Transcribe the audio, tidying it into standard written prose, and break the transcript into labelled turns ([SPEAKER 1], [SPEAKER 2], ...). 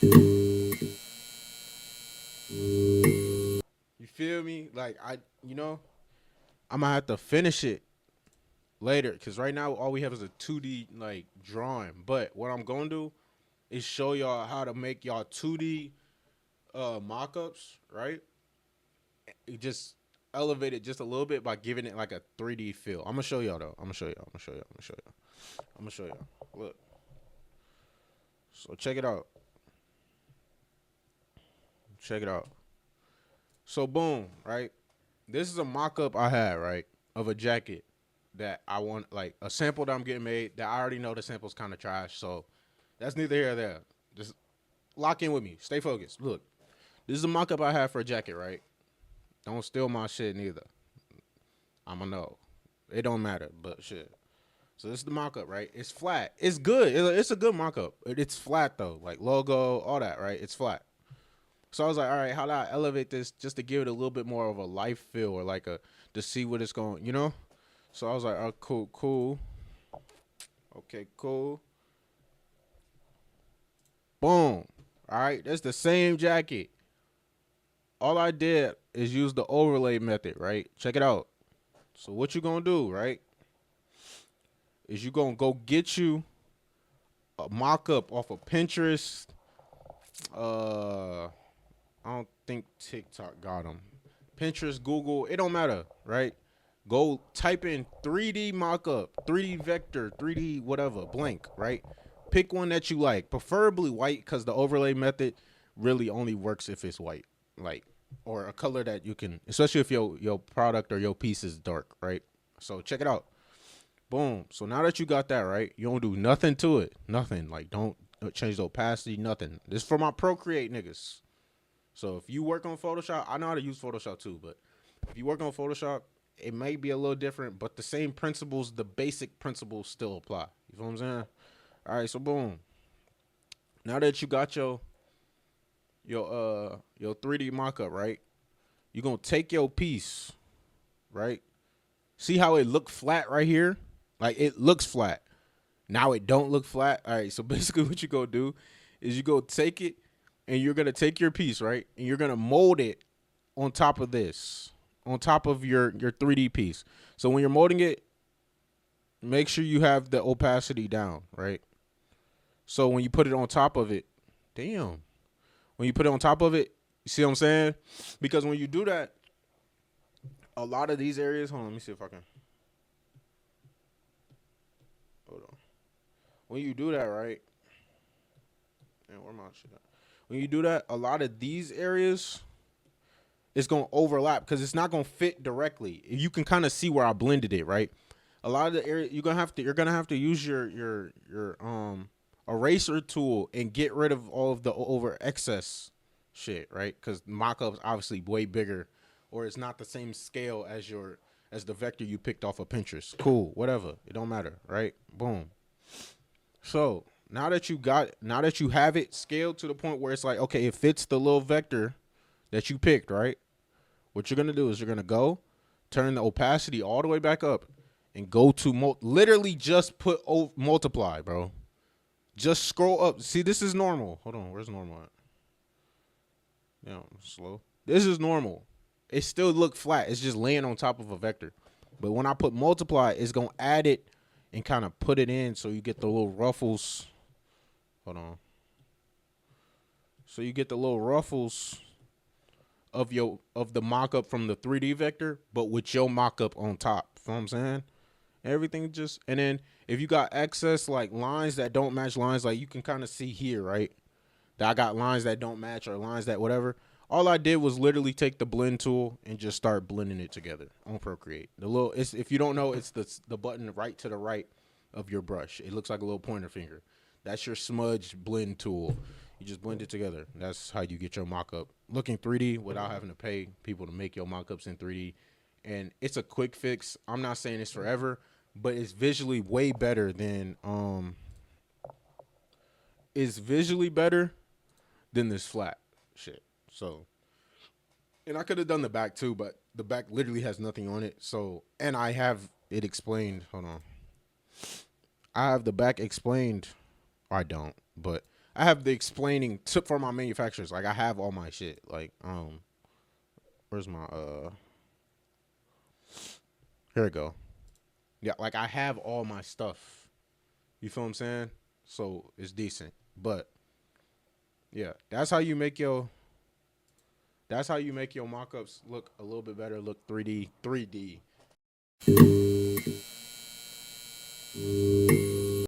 [SPEAKER 1] You feel me? Like I'm gonna have to finish it later because right now all we have is a 2D like drawing. But what I'm gonna do is show y'all how to make y'all 2D mock-ups, right? You just elevate it just a little bit by giving it like a 3D feel. I'm gonna show y'all though. I'm gonna show y'all. I'm gonna show y'all. I'm gonna show y'all. I'm gonna show y'all. Look. So check it out. Check it out. So boom, right? This is a mock-up I had, right, of a jacket that I want, like a sample that I'm getting made that I already know the sample's kind of trash. So that's neither here or there. Just lock in with me. Stay focused. Look, this is a mock-up I had for a jacket, right? Don't steal my shit neither. I'ma know. It don't matter, but shit. So this is the mock-up, right? It's flat. It's good. It's a good mock-up. It's flat though, like logo, all that, right? It's flat. So I was like, all right, how do I elevate this just to give it a little bit more of a life feel or like a to see what it's going, you know? So I was like, oh, cool, cool. Okay, cool. Boom. All right, that's the same jacket. All I did is use the overlay method, right? Check it out. So what you gonna do, right? Is you gonna go get you a mock-up off of Pinterest. I don't think TikTok got them. Pinterest, Google, it don't matter, right? Go type in 3D mockup, 3D vector, 3D whatever, blank, right? Pick one that you like, preferably white, because the overlay method really only works if it's white, like, or a color that you can, especially if your product or your piece is dark, right? So check it out. Boom. So now that you got that right, you don't do nothing to it, nothing. Like don't change the opacity, nothing. This is for my Procreate niggas. So if you work on Photoshop, I know how to use Photoshop too, but if you work on Photoshop, it may be a little different, but the same principles, the basic principles still apply. You know what I'm saying? All right, so boom. Now that you got your 3D mockup, right? You're gonna take your piece, right? See how it look flat right here? Like it looks flat. Now it don't look flat. All right, so basically what you go do is you go take it and you're gonna take your piece, right? And you're gonna mold it on top of this, on top of your 3D piece. So when you're molding it, make sure you have the opacity down, right? So when you put it on top of it, damn. When you put it on top of it, you see what I'm saying? Because when you do that, a lot of these areas, hold on, let me see if I can. Hold on. When you do that, right? Man, where my shit at? When you do that, a lot of these areas, it's gonna overlap because it's not gonna fit directly. You can kind of see where I blended it, right? A lot of the area you're gonna have to use your eraser tool and get rid of all of the over excess shit, right? Because mockup's obviously way bigger, or it's not the same scale as the vector you picked off of Pinterest. Cool, whatever, it don't matter, right? Boom. So now that you have it scaled to the point where it's like, okay, it fits the little vector that you picked, right? What you're gonna do is you're gonna go turn the opacity all the way back up and go to literally just put multiply, bro. Just scroll up. See, this is normal. Hold on, where's normal at? Yeah, slow. This is normal. It still look flat. It's just laying on top of a vector. But when I put multiply, it's gonna add it and kind of put it in so you get the little ruffles. Hold on. So you get the little ruffles of the mock-up from the 3D vector, but with your mock-up on top. You know what I'm saying? Everything just, and then if you got excess like lines that don't match lines, like you can kind of see here, right? That I got lines that don't match or lines that whatever. All I did was literally take the blend tool and just start blending it together on Procreate. The little, it's, if you don't know, it's the button right to the right of your brush. It looks like a little pointer finger. That's your smudge blend tool. You just blend it together. That's how you get your mock-up looking 3D without having to pay people to make your mock-ups in 3D. And it's a quick fix. I'm not saying it's forever, but it's visually way better than this flat shit. So, and I could have done the back too, but the back literally has nothing on it. So, and I have it explained. Hold on. I have the back explained. Or I don't, but I have the explaining tip for my manufacturers. Like I have all my shit. Like where's my here we go. Yeah, like I have all my stuff. You feel what I'm saying? So it's decent. But yeah, that's how you make your mock-ups look a little bit better, look 3D.